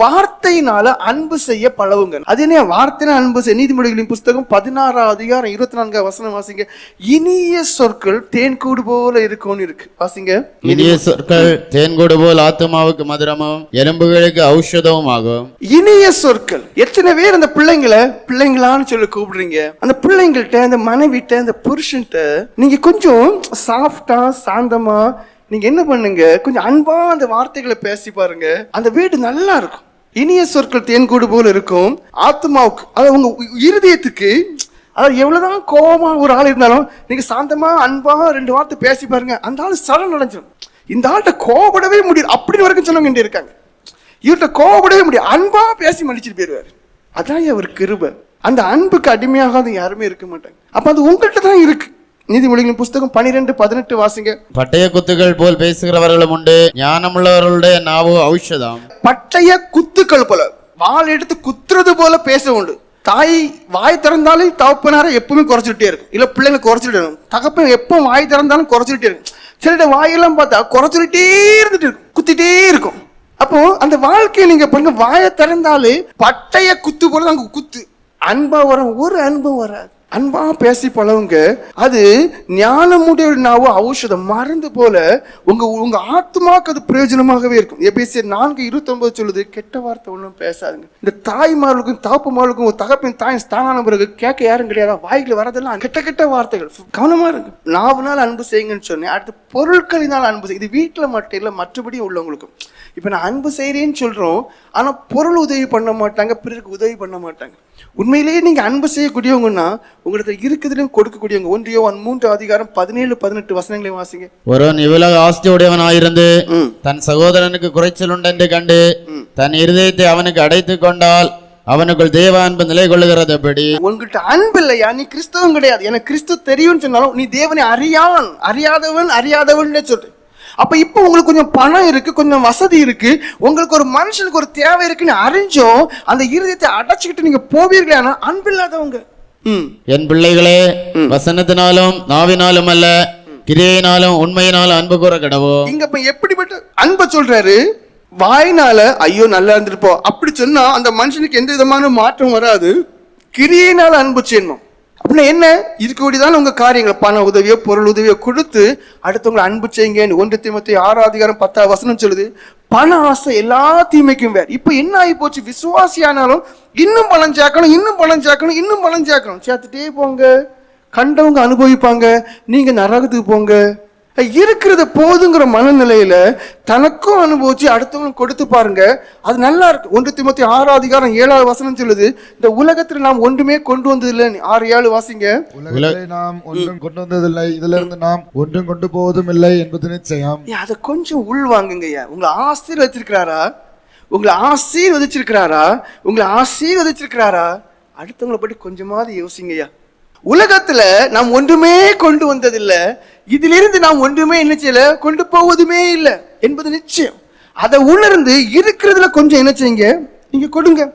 வார்த்தையினால அன்பு செய்ய பழவுங்க. அது என்ன வார்த்தையினால அன்பு செய்ய? நீதிமொழிகளின் புஸ்தகம் 16 அதிகாரம் 24 வசனம் வாசிங்க. இனிய சொற்கள் தேன்கூடு போல இருக்கும்னு இருக்கு. வாசிங்க. இனிய சொற்கள் தேன்கூடு போல் ஆத்மாவுக்கு மதுரமும் எலும்புகளுக்கு ஔஷதமும் ஆகும். இனிய சொற்கள். எத்தனை பேர் அந்த பிள்ளைங்களான்னு சொல்லி கூப்பிடுறீங்க? அந்த பிள்ளைங்கள்ட்ட, அந்த மனைவிட்ட, அந்த புருஷன்ட்ட நீங்க கொஞ்சம் சாஃப்டா சாந்தமா நீங்க என்ன பண்ணுங்க, கொஞ்சம் அன்பா அந்த வார்த்தைகளை பேசி பாருங்க. அந்த வீடு நல்லா இருக்கும். இனிய சொற்கள் தேன்கூடு போல இருக்கும் ஆத்மாவுக்கு, அது உங்க இருதயத்துக்கு. அதாவது எவ்வளவுதான் கோபமா ஒரு ஆள் இருந்தாலும் நீங்க சாந்தமா அன்பா 2 வார்த்தை பேசி பாருங்க, அந்த ஆள் சரண் அடைஞ்சிடும். இந்த ஆள்கிட்ட கோபப்படவே முடியாது அப்படின்னு வரைக்கும் சொன்னவங்க இருக்காங்க. இவர்கிட்ட கோபப்படவே முடியாது, அன்பா பேசி மன்னிச்சுட்டு போயிருவாரு. அதான் அவர் கிருபை. அந்த அன்புக்கு அடிமையாகாத யாருமே இருக்க மாட்டாங்க. அப்ப அது உங்கள்கிட்ட தான் இருக்கு. நீதிமொழிகளின் புஸ்தகம் 12:18 வாசிங்க. பட்டய குத்துகள் போல் பேசுகிறவர்களும் உண்டு, ஞானமுள்ளவர்களுடைய நாவோ ஔஷதம். பட்டய குத்துக்கள் போல, வாள் எடுத்து குத்துறது போல பேச உண்டு. தாய் வாய் திறந்தாலும் தகப்பனார எப்பவுமே குறைச்சிட்டே இருக்கும், இல்ல பிள்ளைங்க குறைச்சிட்டே இருக்கும். தகப்பன் எப்ப வாய் திறந்தாலும் குறைச்சிட்டே இருக்கும். சில வாயெல்லாம் பார்த்தா குறைச்சிட்டே இருந்துட்டு இருக்கும், குத்திட்டே இருக்கும். அப்போ அந்த வாழ்க்கையை நீங்க பாருங்க, வாயை திறந்தாலே பட்டய குத்து போல அங்க குத்து. அன்பா வரும், ஒரு அன்பும் வராது. அன்பா பேசி பழவுங்க. அது ஞானமுடைய நாவோ ஔஷதம், மருந்து போல உங்க ஆத்மாக்கு அது பிரயோஜனமாகவே இருக்கும். எபேசியர் 4:29 சொல்லுது, கெட்ட வார்த்தை ஒன்றும் பேசாதுங்க. இந்த தாய்மார்களுக்கும் தகப்பமார்களுக்கும் ஒரு தகப்பின் தாய் ஸ்தானான பிறகு கேட்க யாரும் கிடையாது. வாய்க்குள்ள வரதெல்லாம் கெட்ட வார்த்தைகள். கவனமா இருக்கு. நாவுனால் அன்பு செய்யுங்கன்னு சொன்னேன். அடுத்து பொருட்களினால் அன்பு செய்ய. இது வீட்டுல மட்டும் இல்ல, மற்றபடி உள்ளவங்களுக்கும். இப்ப நான் அன்பு செய்யறேன்னு சொல்றோம், ஆனா பொருள் உதவி பண்ண மாட்டாங்க, பிறருக்கு உதவி பண்ண மாட்டாங்க. உண்மையிலேயே நீங்க அன்பு செய்யக்கூடியவங்கன்னா உங்களுக்கு இருக்குதுன்னு கொடுக்கக்கூடியவங்க. 1 யோவான் 3:17-18 வசனங்களை வாசிங்க. ஒருவன் இவ்வளவு ஆஸ்தி உடையவனாயிருந்து தன் சகோதரனுக்கு குறைச்சல் உண்டென்று கண்டு தன் இருதயத்தை அவனுக்கு அடைத்துக் கொண்டால் அவனுக்குள் தேவ அன்பு நிலை கொள்ளுகிறது. எப்படி உங்கள்கிட்ட அன்பு இல்லையா, நீ கிறிஸ்தவம் கிடையாது. எனக்கு கிறிஸ்து தெரியும்னு சொன்னாலும் நீ தேவனை அறியாதவன் சொல்ற. அப்ப இப்ப உங்களுக்கு கொஞ்சம் பணம் இருக்கு, கொஞ்சம் வசதி இருக்கு, உங்களுக்கு ஒரு மனுஷனுக்கு ஒரு தேவை இருக்குன்னு அறிஞ்சோம் அந்த இருதயத்தை அடைச்சுக்கிட்டு நீங்க போவீர்களே, ஆனா அன்பு இல்லாதவங்க. என் பிள்ளைகளே, வசனத்தினாலும் நாவினாலும் அல்ல, கிரியையினாலும் உண்மையினாலும் அன்பு கூற கடவோம். இங்க இப்ப எப்படிப்பட்ட அன்பை சொல்றாரு? வாயினால ஐயோ நல்லா இருந்துருப்போம் அப்படி சொன்னா அந்த மனுஷனுக்கு எந்த விதமான மாற்றம் வராது. கிரியையினால அன்பு செய்யணும். அப்படின்னா என்ன? இருக்கக்கூடியதான உங்க காரியங்களை, பண உதவியோ பொருள் உதவியோ கொடுத்து அடுத்தவங்களை அன்பு செய்யுங்க. 1 தீமோத்தேயு 6:10 வசனம் சொல்லுது, பண ஆசை எல்லா தீமைக்கும் வேற. இப்ப என்ன ஆகி போச்சு? விசுவாசியானாலும் இன்னும் பணம் சேர்க்கணும், சேர்த்துட்டே போங்க. கண்டவங்க அனுபவிப்பாங்க, நீங்க நரகத்துக்கு போங்க. இருக்கிறத போதுங்கிற மனநிலையில தனக்கும் அனுபவிச்சு அடுத்தவங்களும் கொடுத்து பாருங்க, அது நல்லா இருக்கு. 1 தீமோத்தேயு 6:7 வசனம் சொல்லுது, இந்த உலகத்துல நாம் ஒன்றுமே கொண்டு வந்ததில்லை. 6:7 வாசிங்க. உலகத்தை நாம் ஒன்றும் கொண்டு வந்ததில்லை, இதுல இருந்து நாம் ஒன்றும் கொண்டு போவதும் இல்லை என்பது நிச்சயம். அதை கொஞ்சம் உள்வாங்குங்க. உங்களை ஆசீர்வதிச்சிருக்கிறாரா? அடுத்தவங்களை பற்றி கொஞ்சமாவது யோசிங்கய்யா. உலகத்துல நாம் ஒன்றுமே கொண்டு வந்ததில்லை, இதிலிருந்து நாம் ஒன்றுமே என்ன செய்யல, கொண்டு போவதுமே இல்லை என்பது நிச்சயம். அதை உணர்ந்து இருக்கிறதுல கொஞ்சம் என்ன செய்யுங்க, நீங்க கொடுங்க.